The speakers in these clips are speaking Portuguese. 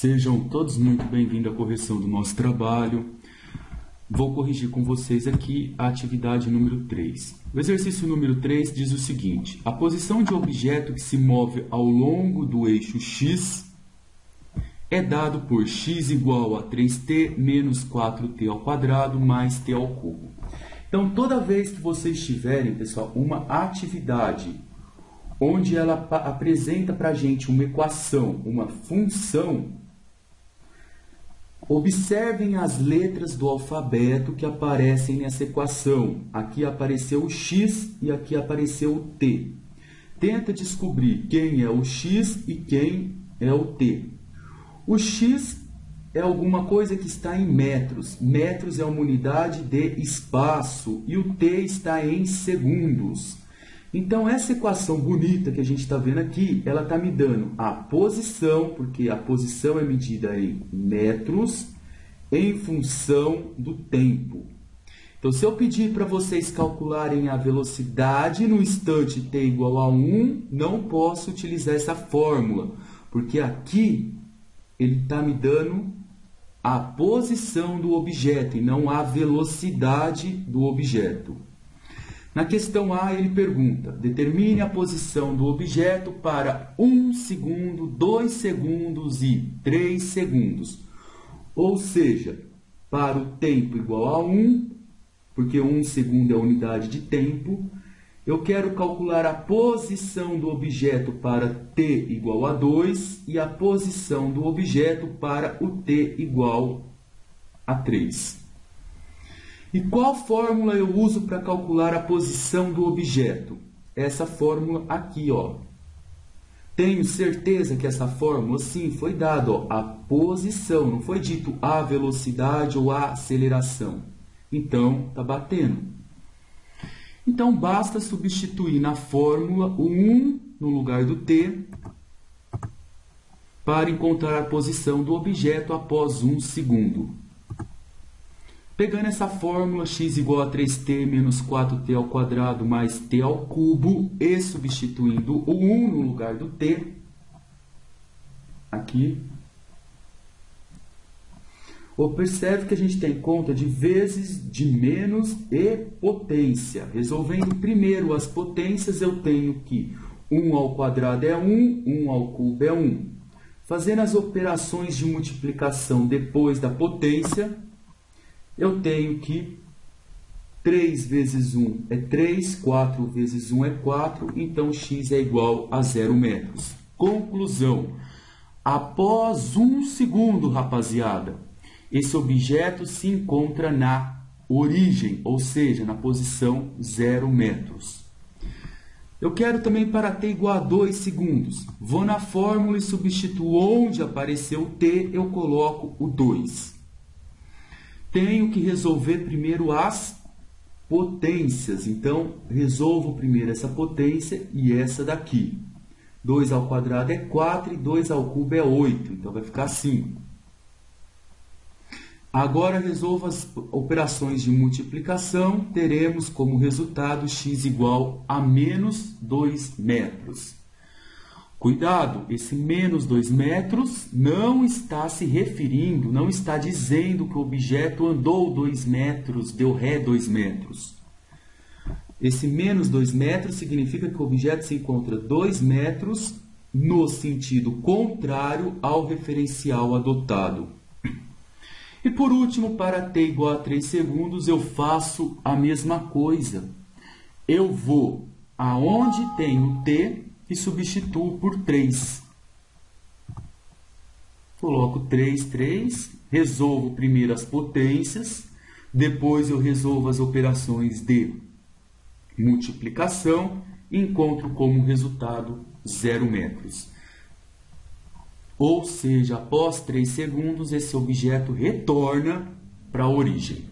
Sejam todos muito bem-vindos à correção do nosso trabalho. Vou corrigir com vocês aqui a atividade número 3. O exercício número 3 diz o seguinte: a posição de objeto que se move ao longo do eixo x é dado por x igual a 3t menos 4t ao quadrado mais t ao cubo. Então, toda vez que vocês tiverem, pessoal, uma atividade onde ela apresenta para a gente uma equação, uma função, observem as letras do alfabeto que aparecem nessa equação. Aqui apareceu o x e aqui apareceu o t. Tenta descobrir quem é o x e quem é o t. O x é alguma coisa que está em metros. Metros é uma unidade de espaço e o t está em segundos. Então, essa equação bonita que a gente está vendo aqui, ela está me dando a posição, porque a posição é medida em metros, em função do tempo. Então, se eu pedir para vocês calcularem a velocidade no instante t igual a 1, não posso utilizar essa fórmula, porque aqui ele está me dando a posição do objeto e não a velocidade do objeto. Na questão A, ele pergunta: determine a posição do objeto para 1 segundo, 2 segundos e 3 segundos. Ou seja, para o tempo igual a 1, porque 1 segundo é a unidade de tempo, eu quero calcular a posição do objeto para t igual a 2 e a posição do objeto para o t igual a 3. E qual fórmula eu uso para calcular a posição do objeto? Essa fórmula aqui, ó. Tenho certeza que essa fórmula, sim, foi dada, ó, a posição, não foi dito a velocidade ou a aceleração. Então, está batendo. Então, basta substituir na fórmula o 1 no lugar do t para encontrar a posição do objeto após 1 segundo. Pegando essa fórmula, x igual a 3t menos 4t ao quadrado mais t ao cubo, e substituindo o 1 no lugar do t, aqui, observe que a gente tem conta de vezes de menos e potência. Resolvendo primeiro as potências, eu tenho que 1 ao quadrado é 1, 1 ao cubo é 1. Fazendo as operações de multiplicação depois da potência, eu tenho que 3 vezes 1 é 3, 4 vezes 1 é 4, então x é igual a 0 metros. Conclusão: após 1 segundo, rapaziada, esse objeto se encontra na origem, ou seja, na posição 0 metros. Eu quero também para t igual a 2 segundos. Vou na fórmula e substituo onde apareceu o t, eu coloco o 2. Tenho que resolver primeiro as potências. Então, resolvo primeiro essa potência e essa daqui. 2 ao quadrado é 4 e 2 ao cubo é 8. Então, vai ficar assim. Agora, resolvo as operações de multiplicação. Teremos como resultado x igual a menos 2 metros. Cuidado, esse menos 2 metros não está se referindo, não está dizendo que o objeto andou 2 metros, deu ré 2 metros. Esse menos 2 metros significa que o objeto se encontra 2 metros no sentido contrário ao referencial adotado. E por último, para t igual a 3 segundos, eu faço a mesma coisa. Eu vou aonde tem o t e substituo por 3. Coloco 3, 3, resolvo primeiro as potências, depois eu resolvo as operações de multiplicação e encontro como resultado 0 metros. Ou seja, após 3 segundos, esse objeto retorna para a origem.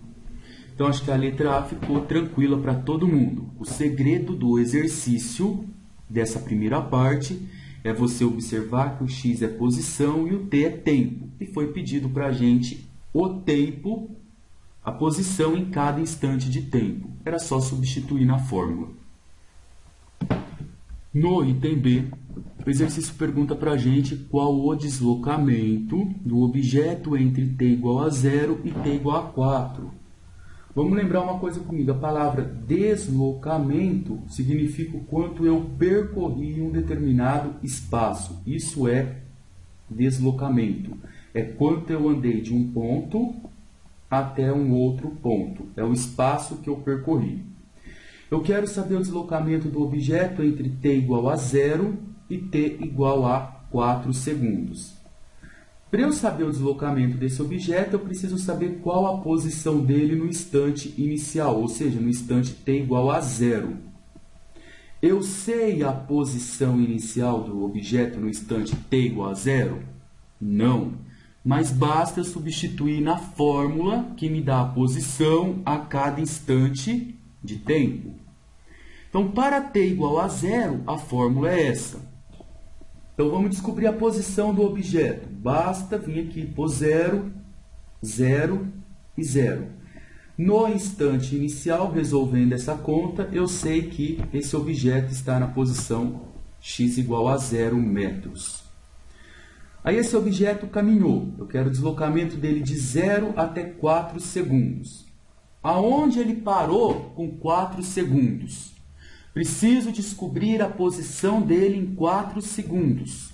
Então, acho que a letra A ficou tranquila para todo mundo. O segredo do exercício dessa primeira parte é você observar que o x é posição e o t é tempo. E foi pedido para a gente o tempo, a posição em cada instante de tempo. Era só substituir na fórmula. No item B, o exercício pergunta para a gente qual o deslocamento do objeto entre t igual a 0 e t igual a 4. Vamos lembrar uma coisa comigo, a palavra deslocamento significa o quanto eu percorri em um determinado espaço. Isso é deslocamento. É quanto eu andei de um ponto até um outro ponto. É o espaço que eu percorri. Eu quero saber o deslocamento do objeto entre t igual a 0 e t igual a 4 segundos. Para eu saber o deslocamento desse objeto, eu preciso saber qual a posição dele no instante inicial, ou seja, no instante t igual a 0. Eu sei a posição inicial do objeto no instante t igual a 0? Não, mas basta substituir na fórmula que me dá a posição a cada instante de tempo. Então, para t igual a 0, a fórmula é essa. Então, vamos descobrir a posição do objeto. Basta vir aqui pôr 0, 0 e 0. No instante inicial, resolvendo essa conta, eu sei que esse objeto está na posição x igual a 0 metros. Aí esse objeto caminhou. Eu quero o deslocamento dele de 0 até 4 segundos. Aonde ele parou com 4 segundos? Preciso descobrir a posição dele em 4 segundos.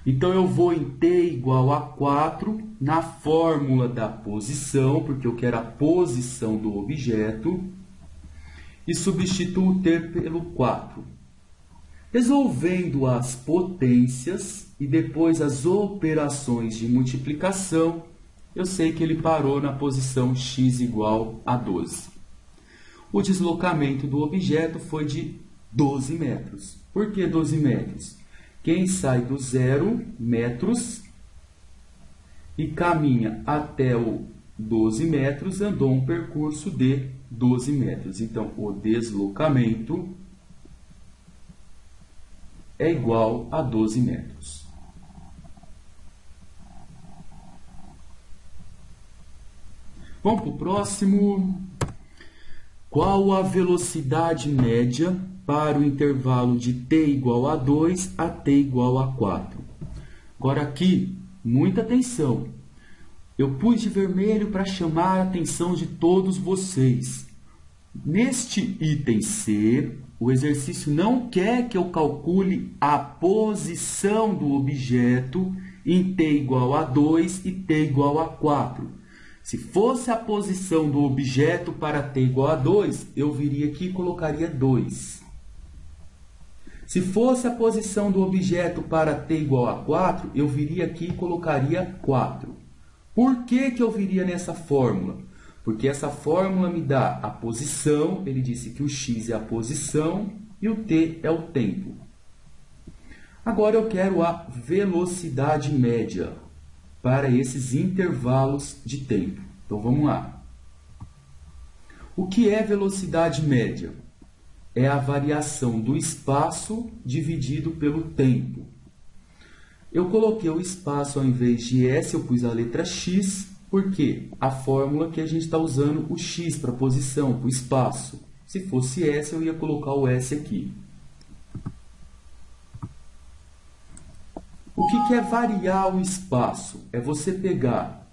Então, eu vou em t igual a 4 na fórmula da posição, porque eu quero a posição do objeto, e substituo o t pelo 4. Resolvendo as potências e depois as operações de multiplicação, eu sei que ele parou na posição x igual a 12. O deslocamento do objeto foi de 12 metros. Por que 12 metros? Quem sai do 0 metros e caminha até o 12 metros andou um percurso de 12 metros. Então, o deslocamento é igual a 12 metros. Vamos para o próximo. Qual a velocidade média para o intervalo de t igual a 2 a t igual a 4? Agora aqui, muita atenção. Eu pus de vermelho para chamar a atenção de todos vocês. Neste item C, o exercício não quer que eu calcule a posição do objeto em t igual a 2 e t igual a 4. Se fosse a posição do objeto para t igual a 2, eu viria aqui e colocaria 2. Se fosse a posição do objeto para t igual a 4, eu viria aqui e colocaria 4. Por que que eu viria nessa fórmula? Porque essa fórmula me dá a posição, ele disse que o x é a posição e o t é o tempo. Agora eu quero a velocidade média para esses intervalos de tempo. Então, vamos lá. O que é velocidade média? É a variação do espaço dividido pelo tempo. Eu coloquei o espaço ao invés de S, eu pus a letra X, porque a fórmula que a gente está usando o X para posição, para o espaço. Se fosse S, eu ia colocar o S aqui. O que é variar o espaço? É você pegar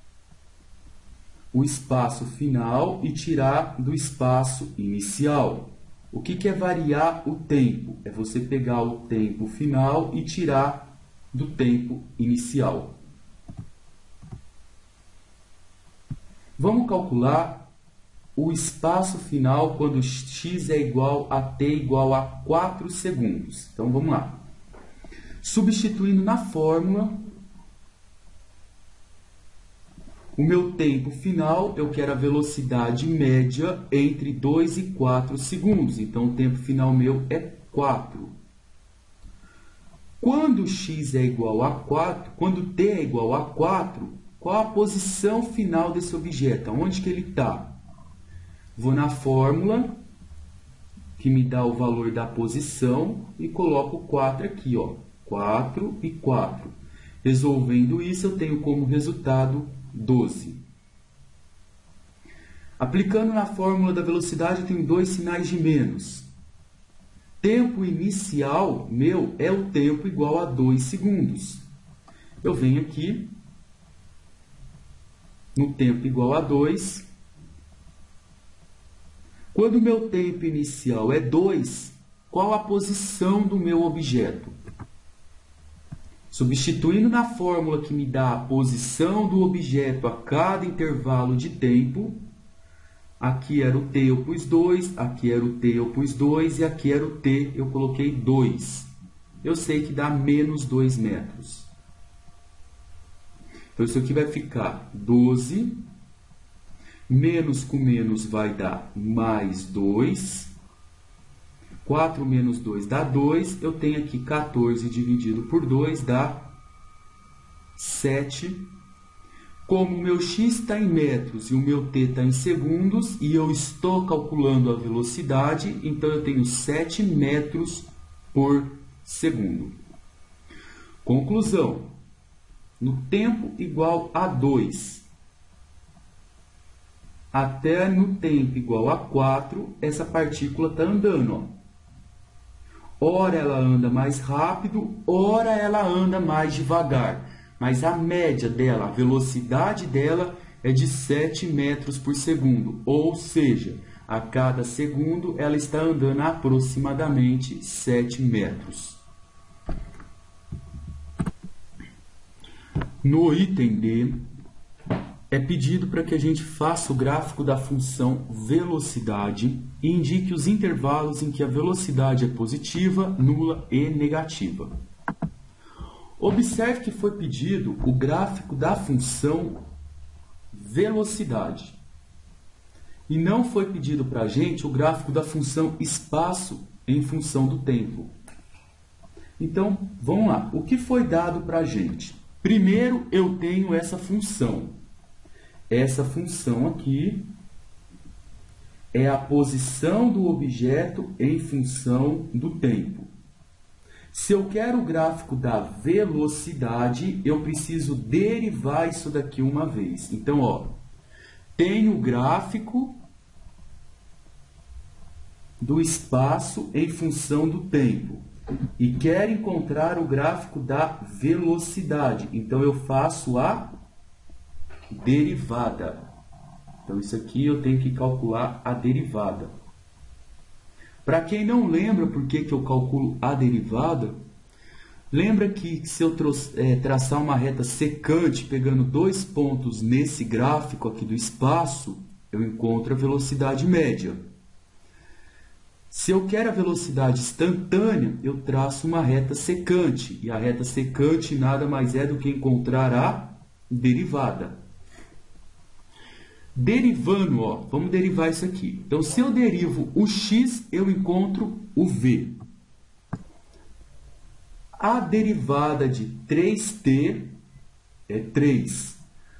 o espaço final e tirar do espaço inicial. O que é variar o tempo? É você pegar o tempo final e tirar do tempo inicial. Vamos calcular o espaço final quando x é igual a t igual a 4 segundos. Então, vamos lá. Substituindo na fórmula, o meu tempo final, eu quero a velocidade média entre 2 e 4 segundos. Então, o tempo final meu é 4. Quando x é igual a 4, quando t é igual a 4, qual a posição final desse objeto? Onde que ele está? Vou na fórmula, que me dá o valor da posição, e coloco 4 aqui, ó. 4 e 4. Resolvendo isso, eu tenho como resultado 12. Aplicando na fórmula da velocidade, eu tenho dois sinais de menos. tempo inicial meu é o tempo igual a 2 segundos. Eu venho aqui, no tempo igual a 2. Quando o meu tempo inicial é 2, qual a posição do meu objeto? Substituindo na fórmula que me dá a posição do objeto a cada intervalo de tempo, aqui era o t, eu pus 2, aqui era o t, eu pus 2, e aqui era o t, eu coloquei 2. Eu sei que dá menos 2 metros. Então, isso aqui vai ficar 12, menos com menos vai dar mais 2, 4 menos 2 dá 2, eu tenho aqui 14 dividido por 2 dá 7. Como o meu x está em metros e o meu t está em segundos, e eu estou calculando a velocidade, então eu tenho 7 metros por segundo. Conclusão. No tempo igual a 2 até no tempo igual a 4, essa partícula está andando. Ó. Ora ela anda mais rápido, ora ela anda mais devagar. Mas a média dela, a velocidade dela é de 7 metros por segundo. Ou seja, a cada segundo ela está andando aproximadamente 7 metros. No item D, é pedido para que a gente faça o gráfico da função velocidade e indique os intervalos em que a velocidade é positiva, nula e negativa. Observe que foi pedido o gráfico da função velocidade. E não foi pedido para a gente o gráfico da função espaço em função do tempo. Então, vamos lá. O que foi dado para a gente? Primeiro, eu tenho essa função. Essa função aqui é a posição do objeto em função do tempo. Se eu quero o gráfico da velocidade, eu preciso derivar isso daqui uma vez. Então, ó, tenho o gráfico do espaço em função do tempo e quero encontrar o gráfico da velocidade. Então, eu faço a derivada. Então, isso aqui eu tenho que calcular a derivada. Para quem não lembra por que eu calculo a derivada, lembra que se eu traçar uma reta secante, pegando 2 pontos nesse gráfico aqui do espaço, eu encontro a velocidade média. Se eu quero a velocidade instantânea, eu traço uma reta secante. E a reta secante nada mais é do que encontrar a derivada. Derivando, ó, vamos derivar isso aqui. Então, se eu derivo o x, eu encontro o v. A derivada de 3t é 3.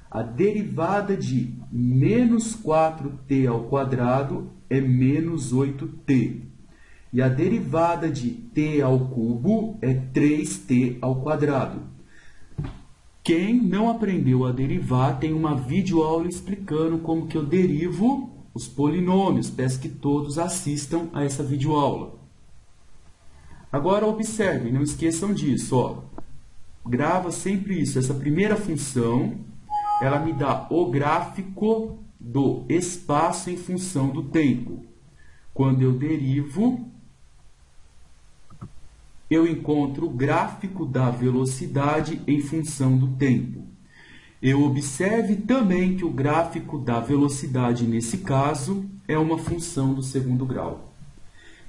A derivada de menos 4t ao quadrado é menos 8t. E a derivada de t ao cubo é 3t ao quadrado. Quem não aprendeu a derivar, tem uma videoaula explicando como que eu derivo os polinômios. Peço que todos assistam a essa videoaula. Agora, observem, não esqueçam disso. Ó. Grava sempre isso. Essa primeira função, ela me dá o gráfico do espaço em função do tempo. Quando eu derivo, eu encontro o gráfico da velocidade em função do tempo. Eu observe também que o gráfico da velocidade, nesse caso, é uma função do segundo grau.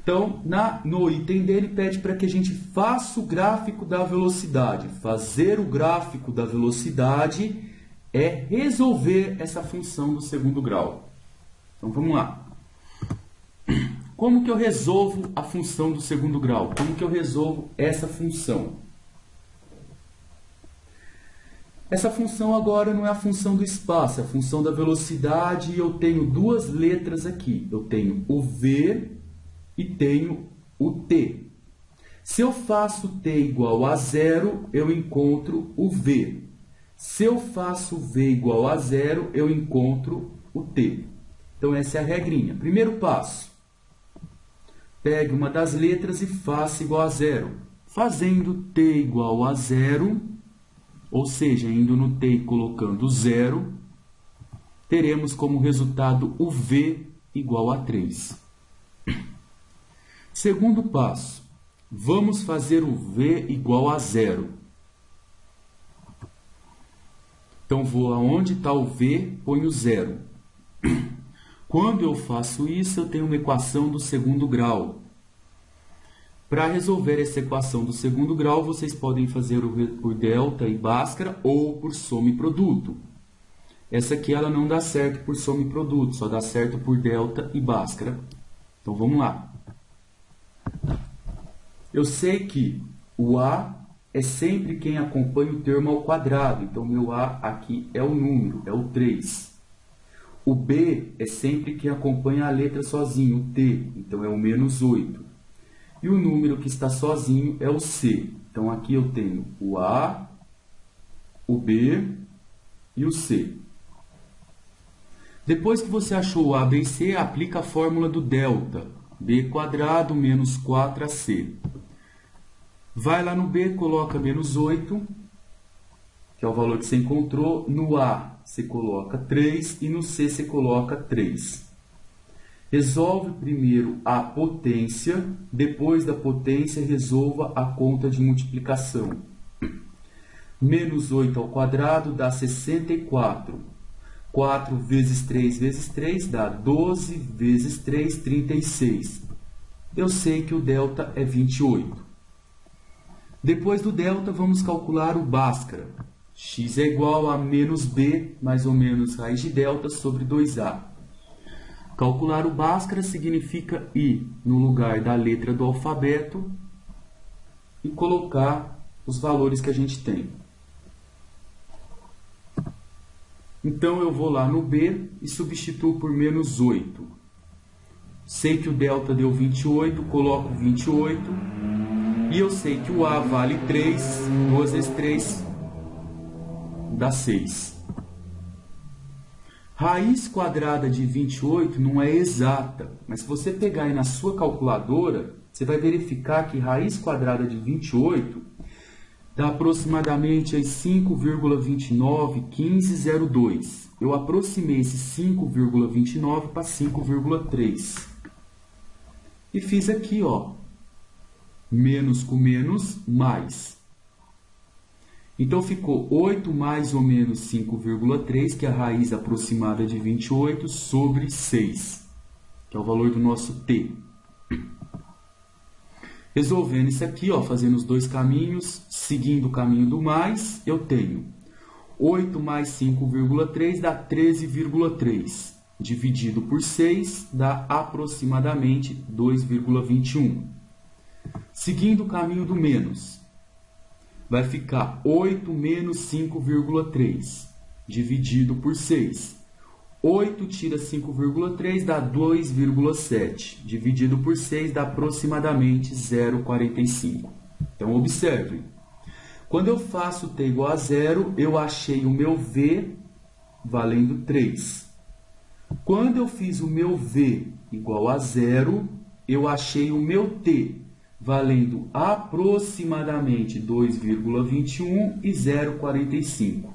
Então, no item dele, pede para que a gente faça o gráfico da velocidade. Fazer o gráfico da velocidade é resolver essa função do segundo grau. Então, vamos lá. Como que eu resolvo a função do segundo grau? Como que eu resolvo essa função? Essa função agora não é a função do espaço, é a função da velocidade, e eu tenho duas letras aqui. Eu tenho o v e tenho o t. Se eu faço t igual a 0, eu encontro o v. Se eu faço v igual a 0, eu encontro o t. Então, essa é a regrinha. Primeiro passo. pegue uma das letras e faça igual a zero. Fazendo t igual a zero, ou seja, indo no t e colocando zero, teremos como resultado o v igual a 3. Segundo passo, vamos fazer o v igual a zero. Então, vou aonde está o v, ponho zero. Quando eu faço isso, eu tenho uma equação do segundo grau. Para resolver essa equação do segundo grau, vocês podem fazer por delta e Bhaskara ou por soma e produto. Essa aqui ela não dá certo por soma e produto, só dá certo por delta e Bhaskara. Então, vamos lá. Eu sei que o A é sempre quem acompanha o termo ao quadrado. Então, meu A aqui é o número, é o 3. O B é sempre quem acompanha a letra sozinho, o T. Então, é o menos 8. E o número que está sozinho é o C. Então, aqui eu tenho o A, o B e o C. Depois que você achou o A, B e C, aplica a fórmula do delta. B quadrado menos 4AC. Vai lá no B, coloca menos 8, que é o valor que você encontrou. No A, você coloca 3 e no C, você coloca 3. Resolve primeiro a potência, depois da potência, resolva a conta de multiplicação. Menos 8 ao quadrado dá 64. 4 vezes 3 vezes 3 dá 12 vezes 3, 36. Eu sei que o delta é 28. Depois do delta, vamos calcular o Bhaskara. X é igual a menos b, mais ou menos raiz de delta, sobre 2a. Calcular o Bhaskara significa ir no lugar da letra do alfabeto e colocar os valores que a gente tem. Então, eu vou lá no b e substituo por menos 8. Sei que o delta deu 28, coloco 28. E eu sei que o A vale 3, 2 vezes 3 dá 6. Raiz quadrada de 28 não é exata, mas se você pegar aí na sua calculadora, você vai verificar que raiz quadrada de 28 dá aproximadamente 5,291502. Eu aproximei esse 5,29 para 5,3. E fiz aqui, ó. Menos com menos, mais. Então, ficou 8 mais ou menos 5,3, que é a raiz aproximada de 28, sobre 6, que é o valor do nosso t. Resolvendo isso aqui, ó, fazendo os dois caminhos, seguindo o caminho do mais, eu tenho 8 mais 5,3 dá 13,3. Dividido por 6 dá aproximadamente 2,21. Seguindo o caminho do menos, vai ficar 8 menos 5,3, dividido por 6. 8 tira 5,3 dá 2,7, dividido por 6 dá aproximadamente 0,45. Então, observem. Quando eu faço t igual a zero, eu achei o meu v valendo 3. Quando eu fiz o meu v igual a zero, eu achei o meu t valendo aproximadamente 2,21 e 0,45.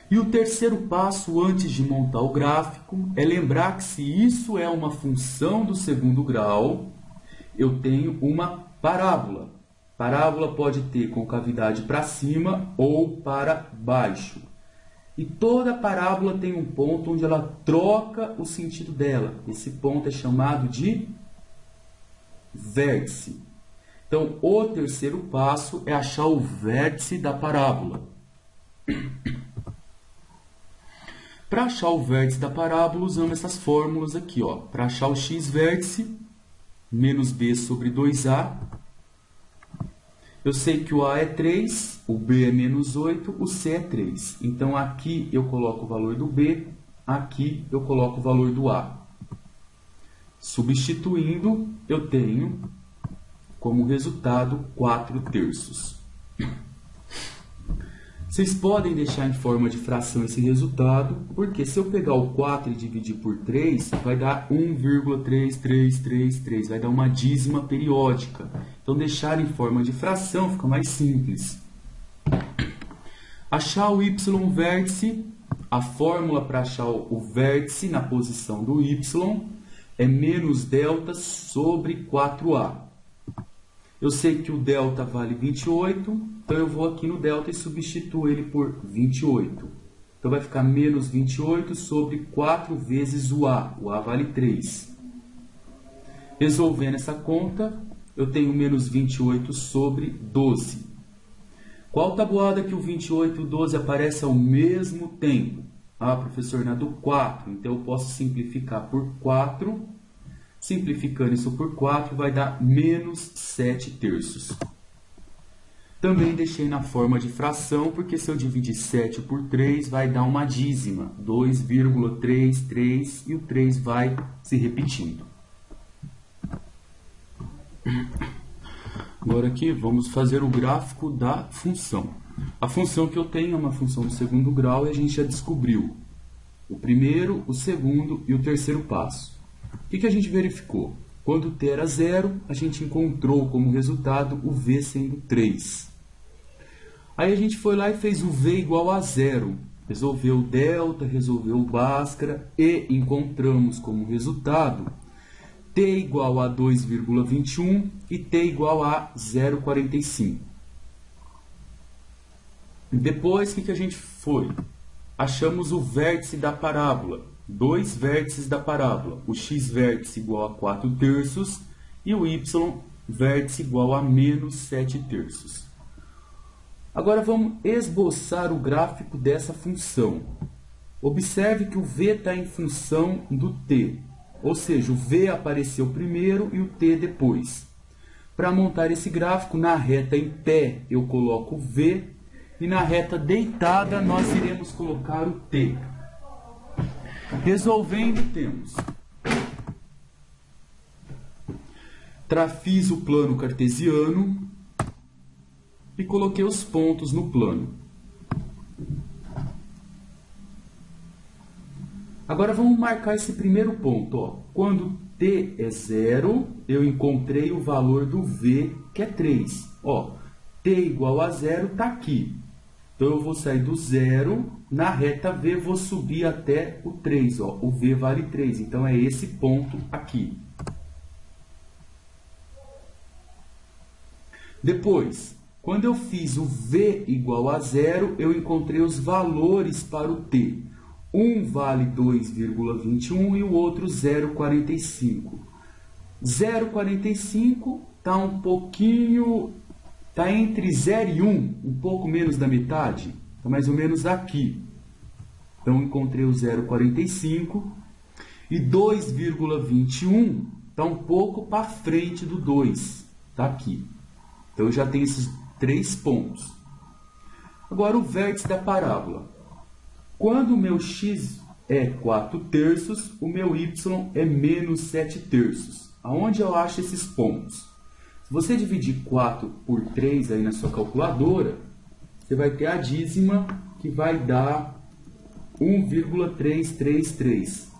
E o terceiro passo, antes de montar o gráfico, é lembrar que se isso é uma função do segundo grau, eu tenho uma parábola. Parábola pode ter concavidade para cima ou para baixo. E toda parábola tem um ponto onde ela troca o sentido dela. Esse ponto é chamado de vértice. Então, o terceiro passo é achar o vértice da parábola. Para achar o vértice da parábola, usamos essas fórmulas aqui. Para achar o x vértice, menos b sobre 2a. Eu sei que o a é 3, o b é menos 8, o c é 3. Então, aqui eu coloco o valor do b, aqui eu coloco o valor do a. Substituindo, eu tenho como resultado 4/3. Vocês podem deixar em forma de fração esse resultado, porque se eu pegar o 4 e dividir por 3, vai dar 1,3333, vai dar uma dízima periódica. Então, deixar em forma de fração fica mais simples. Achar o y vértice, a fórmula para achar o vértice na posição do y é menos delta sobre 4a. Eu sei que o delta vale 28, então eu vou aqui no delta e substituo ele por 28. Então vai ficar menos 28 sobre 4 vezes o A vale 3. Resolvendo essa conta, eu tenho menos 28 sobre 12. Qual tabuada que o 28 e o 12 aparecem ao mesmo tempo? Ah, professor, na do 4. Então eu posso simplificar por 4. Simplificando isso por 4, vai dar menos 7 terços. Também deixei na forma de fração, porque se eu dividir 7 por 3, vai dar uma dízima, 2,33, e o 3 vai se repetindo. Agora aqui vamos fazer o gráfico da função. A função que eu tenho é uma função do segundo grau e a gente já descobriu o primeiro, o segundo e o terceiro passo. O que a gente verificou? Quando t era 0, a gente encontrou como resultado o v sendo 3. Aí a gente foi lá e fez o v igual a 0. Resolveu o delta, resolveu o Bhaskara e encontramos como resultado t igual a 2,21 e t igual a 0,45. Depois, o que a gente foi? Achamos o vértice da parábola. Dois vértices da parábola, o x vértice igual a 4 terços e o y vértice igual a menos 7 terços. Agora vamos esboçar o gráfico dessa função. Observe que o v está em função do t, ou seja, o v apareceu primeiro e o t depois. Para montar esse gráfico, na reta em pé eu coloco o v e na reta deitada nós iremos colocar o t. Resolvendo, temos fiz o plano cartesiano e coloquei os pontos no plano. Agora vamos marcar esse primeiro ponto. Ó. Quando t é 0, eu encontrei o valor do v, que é 3. Ó, t igual a 0 está aqui. Então, eu vou sair do 0, na reta V, vou subir até o 3. Ó. O V vale 3, então é esse ponto aqui. Depois, quando eu fiz o V igual a 0, eu encontrei os valores para o T. Um vale 2,21 e o outro 0,45. 0,45 está um pouquinho... Está entre 0 e 1, um pouco menos da metade, está mais ou menos aqui. Então, encontrei o 0,45 e 2,21 está um pouco para frente do 2, está aqui. Então, eu já tenho esses 3 pontos. Agora, o vértice da parábola. Quando o meu x é 4 terços, o meu y é menos 7 terços. Aonde eu acho esses pontos? Se você dividir 4 por 3 aí na sua calculadora, você vai ter a dízima que vai dar 1,333.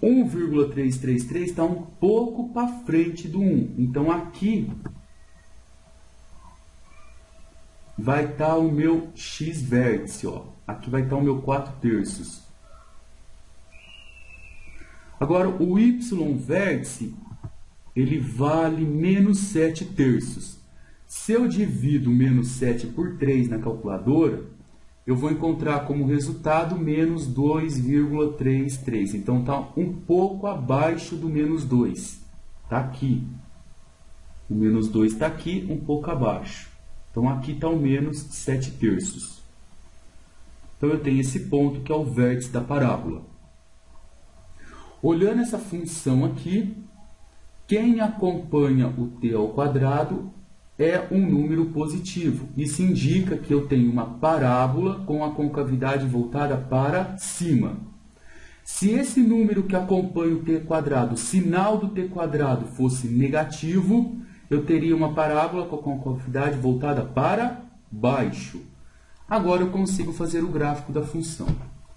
1,333 está um pouco para frente do 1. Então, aqui vai estar o meu x vértice. Ó. Aqui vai estar o meu 4 terços. Agora, o y vértice, ele vale menos 7 terços. Se eu divido menos 7 por 3 na calculadora, eu vou encontrar como resultado menos 2,33. Então, está um pouco abaixo do menos 2. Está aqui. O menos 2 está aqui, um pouco abaixo. Então, aqui está o menos 7 terços. Então, eu tenho esse ponto que é o vértice da parábola. Olhando essa função aqui, quem acompanha o t ao quadrado é um número positivo. Isso indica que eu tenho uma parábola com a concavidade voltada para cima. Se esse número que acompanha o t quadrado, o sinal do t quadrado fosse negativo, eu teria uma parábola com a concavidade voltada para baixo. Agora eu consigo fazer o gráfico da função.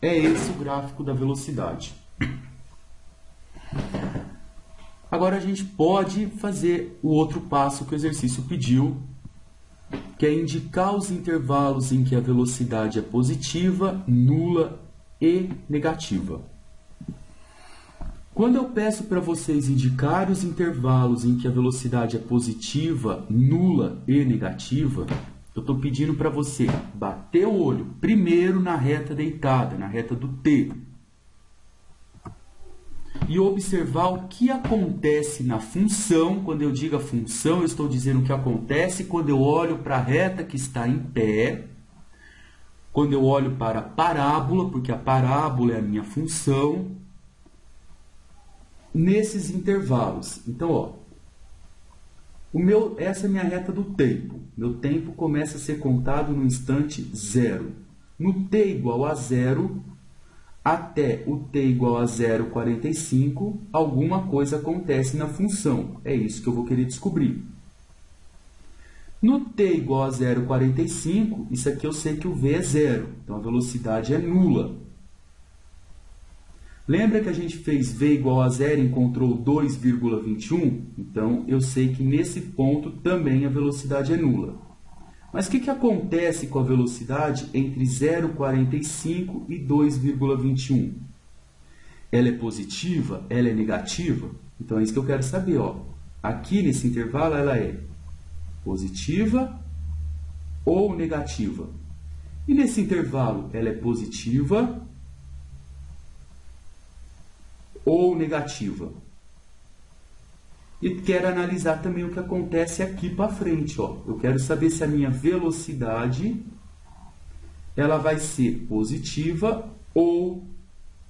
É esse o gráfico da velocidade. Agora a gente pode fazer o outro passo que o exercício pediu, que é indicar os intervalos em que a velocidade é positiva, nula e negativa. Quando eu peço para vocês indicar os intervalos em que a velocidade é positiva, nula e negativa, eu estou pedindo para você bater o olho primeiro na reta deitada, na reta do t, e observar o que acontece na função. Quando eu digo a função, eu estou dizendo o que acontece quando eu olho para a reta que está em pé, quando eu olho para a parábola, porque a parábola é a minha função, nesses intervalos. Então, ó, essa é a minha reta do tempo. Meu tempo começa a ser contado no instante zero. No t igual a zero, até o t igual a 0,45, alguma coisa acontece na função. É isso que eu vou querer descobrir. No t igual a 0,45, isso aqui eu sei que o v é zero, então a velocidade é nula. Lembra que a gente fez v igual a zero e encontrou 2,21? Então, eu sei que nesse ponto também a velocidade é nula. Mas o que acontece com a velocidade entre 0,45 e 2,21? Ela é positiva? Ela é negativa? Então, é isso que eu quero saber. Ó. Aqui nesse intervalo, ela é positiva ou negativa? E nesse intervalo, ela é positiva ou negativa? E quero analisar também o que acontece aqui para frente. Ó. Eu quero saber se a minha velocidade ela vai ser positiva ou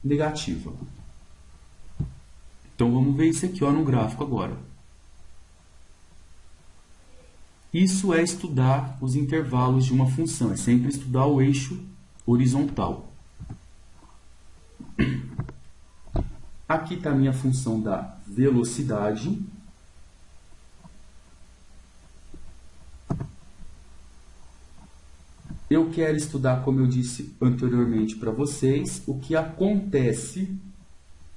negativa. Então, vamos ver isso aqui ó, no gráfico agora. Isso é estudar os intervalos de uma função. É sempre estudar o eixo horizontal. Aqui está a minha função da velocidade. Eu quero estudar, como eu disse anteriormente para vocês, o que acontece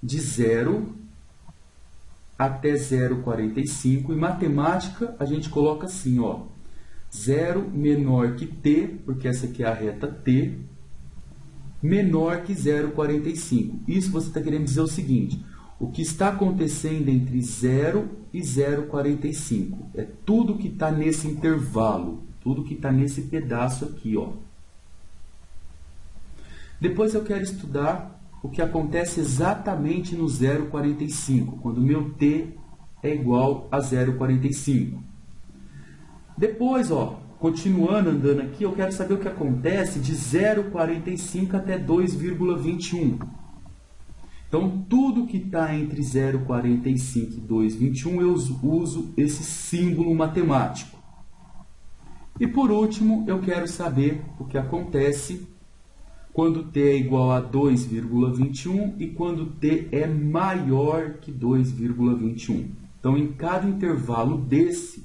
de 0 até 0,45. Em matemática, a gente coloca assim, ó, 0 menor que t, porque essa aqui é a reta t, menor que 0,45. Isso você está querendo dizer o seguinte, o que está acontecendo entre 0 e 0,45 é tudo que está nesse intervalo, tudo que está nesse pedaço aqui, ó. Depois eu quero estudar o que acontece exatamente no 0,45, quando o meu t é igual a 0,45. Depois, ó, continuando andando aqui, eu quero saber o que acontece de 0,45 até 2,21. Então, tudo que está entre 0,45 e 2,21, eu uso esse símbolo matemático. E por último, eu quero saber o que acontece quando t é igual a 2,21 e quando t é maior que 2,21. Então, em cada intervalo desse,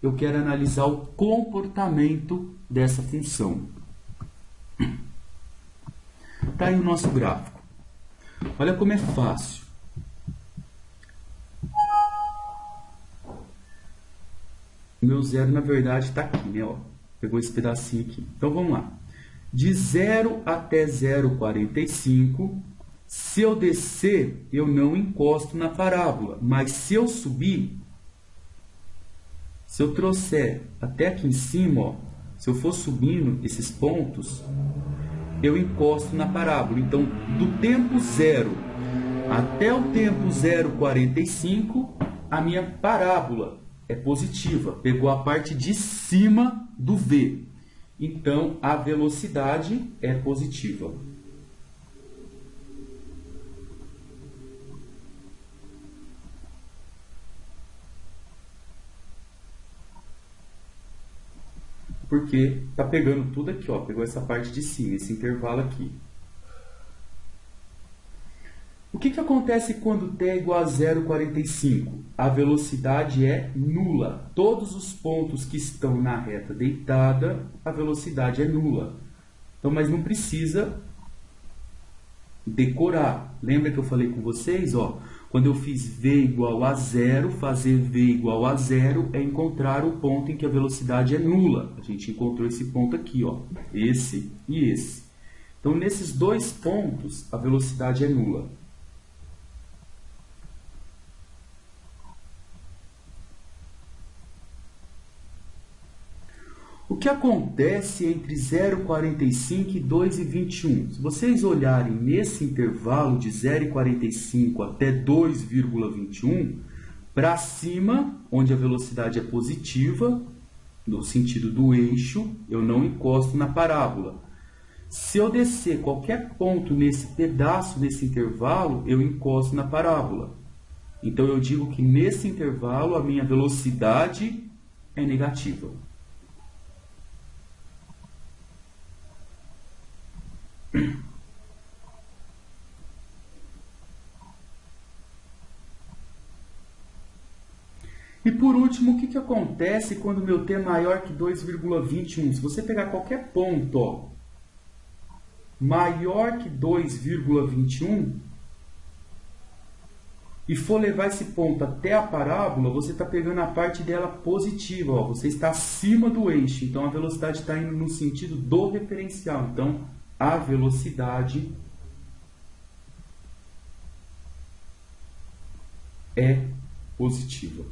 eu quero analisar o comportamento dessa função. Está aí o nosso gráfico. Olha como é fácil. O meu zero, na verdade, está aqui, né? Ó, pegou esse pedacinho aqui. Então, vamos lá. De 0 até 0,45, se eu descer, eu não encosto na parábola. Mas se eu subir, se eu trouxer até aqui em cima, ó, se eu for subindo esses pontos, eu encosto na parábola. Então, do tempo 0 até o tempo 0,45, a minha parábola é positiva. Pegou a parte de cima do V. Então, a velocidade é positiva. Porque está pegando tudo aqui, ó, pegou essa parte de cima, esse intervalo aqui. O que acontece quando t é igual a 0,45? A velocidade é nula. Todos os pontos que estão na reta deitada, a velocidade é nula. Então, mas não precisa decorar. Lembra que eu falei com vocês? Ó, quando eu fiz v igual a 0, fazer v igual a 0 é encontrar o ponto em que a velocidade é nula. A gente encontrou esse ponto aqui, ó, esse e esse. Então, nesses dois pontos, a velocidade é nula. O que acontece entre 0,45 e 2,21? Se vocês olharem nesse intervalo de 0,45 até 2,21, para cima, onde a velocidade é positiva, no sentido do eixo, eu não encosto na parábola. Se eu descer qualquer ponto nesse pedaço, nesse intervalo, eu encosto na parábola. Então, eu digo que nesse intervalo a minha velocidade é negativa. E por último, o que acontece quando meu t é maior que 2,21? Se você pegar qualquer ponto, ó, maior que 2,21 e for levar esse ponto até a parábola, você está pegando a parte dela positiva, ó, você está acima do eixo, então a velocidade está indo no sentido do referencial. Então, a velocidade é positiva.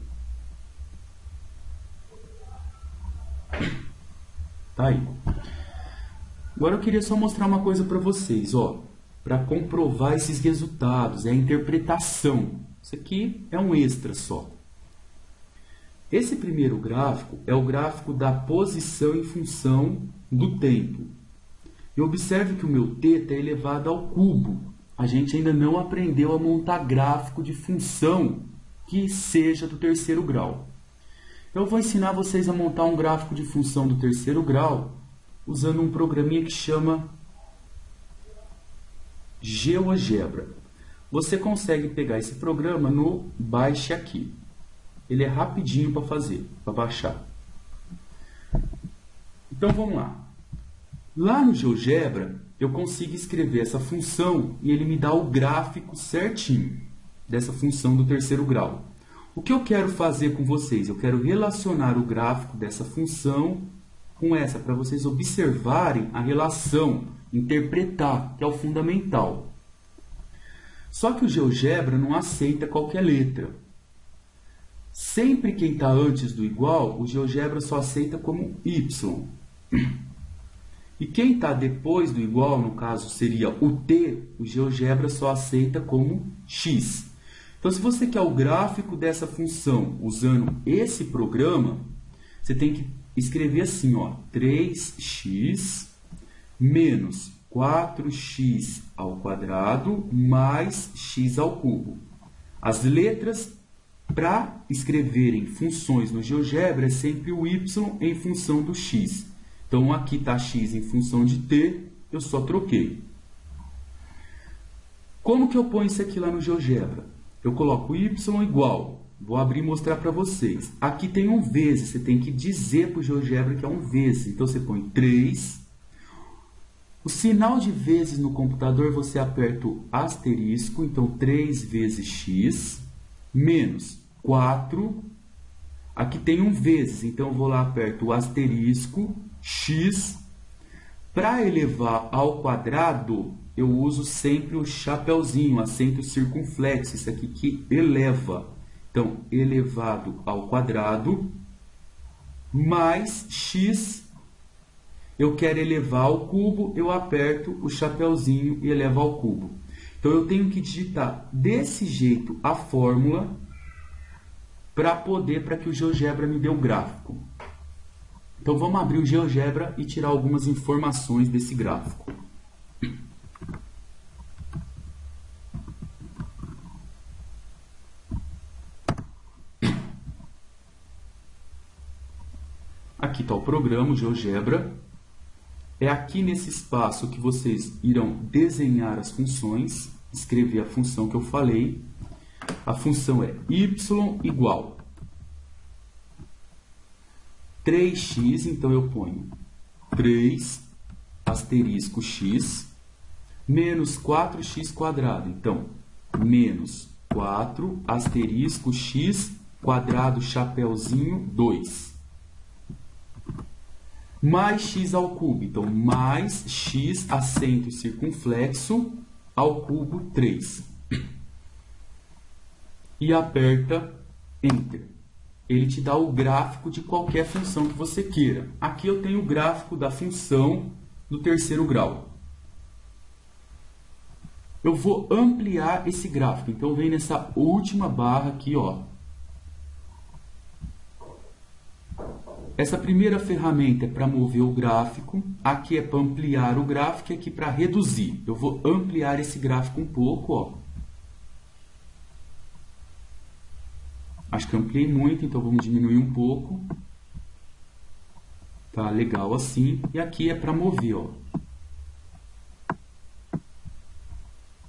Tá aí. Agora eu queria só mostrar uma coisa para vocês, ó, para comprovar esses resultados, é a interpretação. Isso aqui é um extra só. Esse primeiro gráfico é o gráfico da posição em função do tempo. E observe que o meu θ é elevado ao cubo. A gente ainda não aprendeu a montar gráfico de função que seja do terceiro grau. Eu vou ensinar vocês a montar um gráfico de função do terceiro grau usando um programinha que chama GeoGebra. Você consegue pegar esse programa no Baixe Aqui. Ele é rapidinho para fazer, para baixar. Então vamos lá. Lá no GeoGebra, eu consigo escrever essa função e ele me dá o gráfico certinho dessa função do terceiro grau. O que eu quero fazer com vocês? Eu quero relacionar o gráfico dessa função com essa, para vocês observarem a relação, interpretar, que é o fundamental. Só que o GeoGebra não aceita qualquer letra. Sempre quem está antes do igual, o GeoGebra só aceita como y. E quem está depois do igual, no caso seria o t, o GeoGebra só aceita como x. Então, se você quer o gráfico dessa função usando esse programa, você tem que escrever assim, ó, 3x menos 4x ao quadrado mais x ao cubo. As letras para escreverem funções no GeoGebra é sempre o y em função do x. Então, aqui está x em função de t, eu só troquei. Como que eu ponho isso aqui lá no GeoGebra? Eu coloco y igual, vou abrir e mostrar para vocês. Aqui tem um vezes, você tem que dizer para o GeoGebra que é um vezes. Então, você põe 3. O sinal de vezes no computador, você aperta o asterisco, então 3 vezes x, menos 4. Aqui tem um vezes, então eu vou lá, aperto o asterisco, x. Para elevar ao quadrado, eu uso sempre o chapeuzinho, acento circunflexo, isso aqui que eleva. Então, elevado ao quadrado, mais x, eu quero elevar ao cubo, eu aperto o chapeuzinho e elevo ao cubo. Então, eu tenho que digitar desse jeito a fórmula para que o GeoGebra me dê o gráfico. Então, vamos abrir o GeoGebra e tirar algumas informações desse gráfico. Aqui está o programa, o GeoGebra. É aqui nesse espaço que vocês irão desenhar as funções. escrever a função que eu falei. A função é y igual 3x, então eu ponho 3 asterisco x menos 4x quadrado. Então, menos 4 asterisco x quadrado chapeuzinho 2. Mais x ao cubo. Então, mais x acento circunflexo ao cubo 3. E aperta Enter. Ele te dá o gráfico de qualquer função que você queira. Aqui eu tenho o gráfico da função do terceiro grau. Eu vou ampliar esse gráfico. Então, vem nessa última barra aqui, ó. Essa primeira ferramenta é para mover o gráfico. Aqui é para ampliar o gráfico e aqui para reduzir. Eu vou ampliar esse gráfico um pouco, ó. Acho que eu ampliei muito, então vamos diminuir um pouco. Tá legal assim. E aqui é para mover, ó.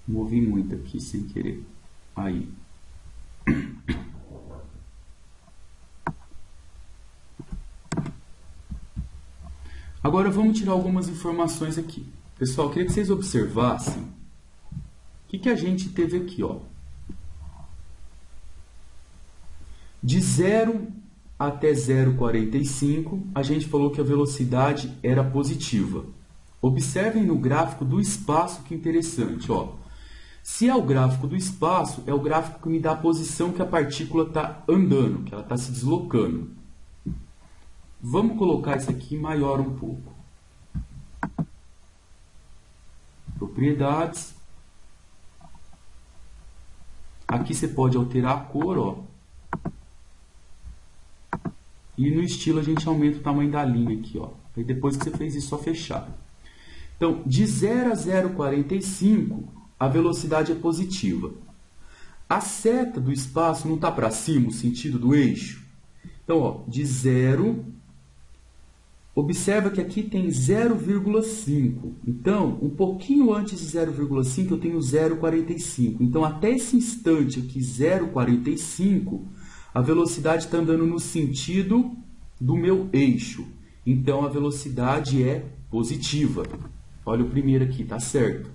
Movi muito aqui sem querer. Aí. Agora vamos tirar algumas informações aqui. Pessoal, eu queria que vocês observassem o que a gente teve aqui, ó. De 0 até 0,45, a gente falou que a velocidade era positiva. Observem no gráfico do espaço que interessante, ó. Se é o gráfico do espaço, é o gráfico que me dá a posição que a partícula está andando, que ela está se deslocando. Vamos colocar isso aqui maior um pouco. Propriedades. Aqui você pode alterar a cor, ó. E no estilo a gente aumenta o tamanho da linha aqui, ó. Aí depois que você fez isso, só fechar. Então, de 0 a 0,45, a velocidade é positiva. A seta do espaço não está para cima, o sentido do eixo? Então, ó, de 0, observa que aqui tem 0,5. Então, um pouquinho antes de 0,5 eu tenho 0,45. Então, até esse instante aqui, 0,45, a velocidade está andando no sentido do meu eixo. Então, a velocidade é positiva. Olha o primeiro aqui, tá certo.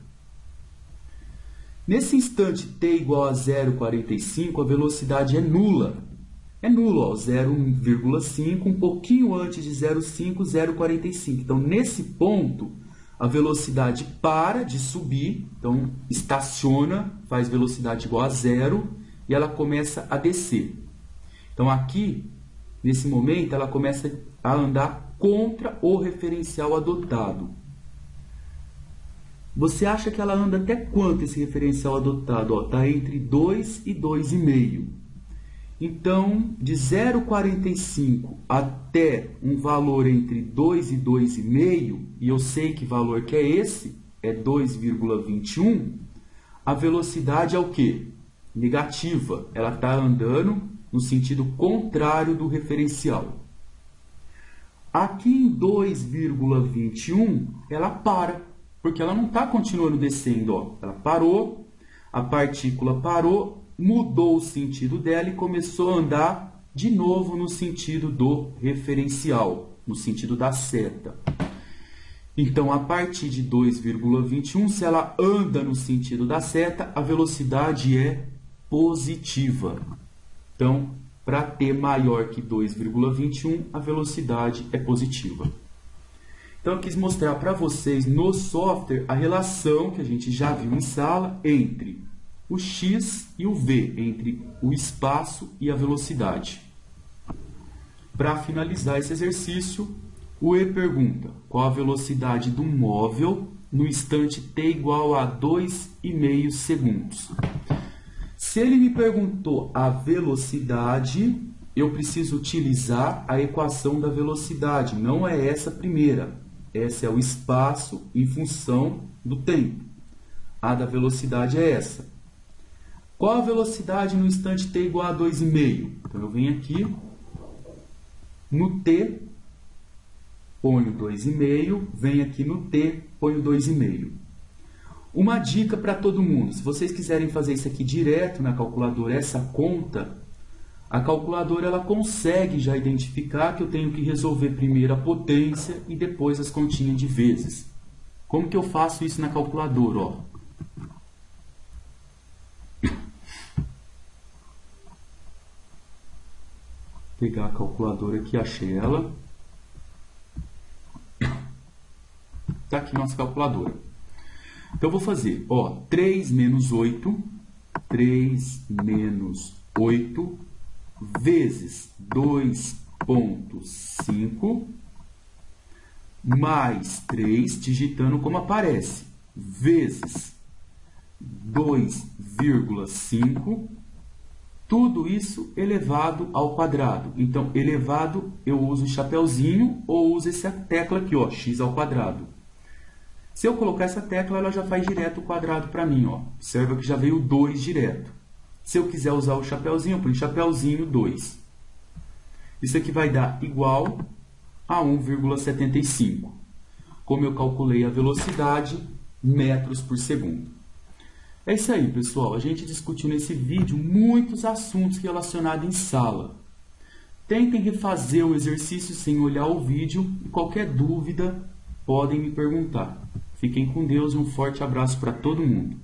Nesse instante t igual a 0,45, a velocidade é nula. É nula, ó, 0,5, um pouquinho antes de 0,5, 0,45. Então, nesse ponto, a velocidade para de subir, então estaciona, faz velocidade igual a 0, e ela começa a descer. Então, aqui, nesse momento, ela começa a andar contra o referencial adotado. Você acha que ela anda até quanto esse referencial adotado? Está entre 2 e 2,5. Então, de 0,45 até um valor entre 2 e 2,5, e eu sei que valor que é esse, é 2,21, a velocidade é o quê? Negativa. Ela está andando no sentido contrário do referencial. Aqui em 2,21, ela para, porque ela não está continuando descendo, ó. Ela parou, a partícula parou, mudou o sentido dela e começou a andar de novo no sentido do referencial, no sentido da seta. Então, a partir de 2,21, se ela anda no sentido da seta, a velocidade é positiva. Então, para t maior que 2,21, a velocidade é positiva. Então, eu quis mostrar para vocês no software a relação que a gente já viu em sala entre o x e o v, entre o espaço e a velocidade. Para finalizar esse exercício, o E pergunta qual a velocidade do móvel no instante t igual a 2,5 segundos. Se ele me perguntou a velocidade, eu preciso utilizar a equação da velocidade. Não é essa primeira. Essa é o espaço em função do tempo. A da velocidade é essa. Qual a velocidade no instante t igual a 2,5? Então, eu venho aqui, no t, ponho 2,5, venho aqui no t, ponho 2,5. Uma dica para todo mundo, se vocês quiserem fazer isso aqui direto na calculadora, essa conta, a calculadora ela consegue já identificar que eu tenho que resolver primeiro a potência e depois as continhas de vezes. Como que eu faço isso na calculadora? Ó? Pegar a calculadora aqui, achei ela. Está aqui nossa calculadora. Então, eu vou fazer, ó, 3 menos 8 vezes 2,5 mais 3, digitando como aparece, vezes 2,5, tudo isso elevado ao quadrado. Então, elevado, eu uso o chapeuzinho ou uso essa tecla aqui, ó, x ao quadrado. Se eu colocar essa tecla, ela já faz direto o quadrado para mim, ó. Observa que já veio 2 direto. Se eu quiser usar o chapeuzinho, eu ponho chapeuzinho 2. Isso aqui vai dar igual a 1,75. Como eu calculei a velocidade, metros por segundo. É isso aí, pessoal. A gente discutiu nesse vídeo muitos assuntos relacionados em sala. Tentem refazer o exercício sem olhar o vídeo e qualquer dúvida podem me perguntar. Fiquem com Deus e um forte abraço para todo mundo.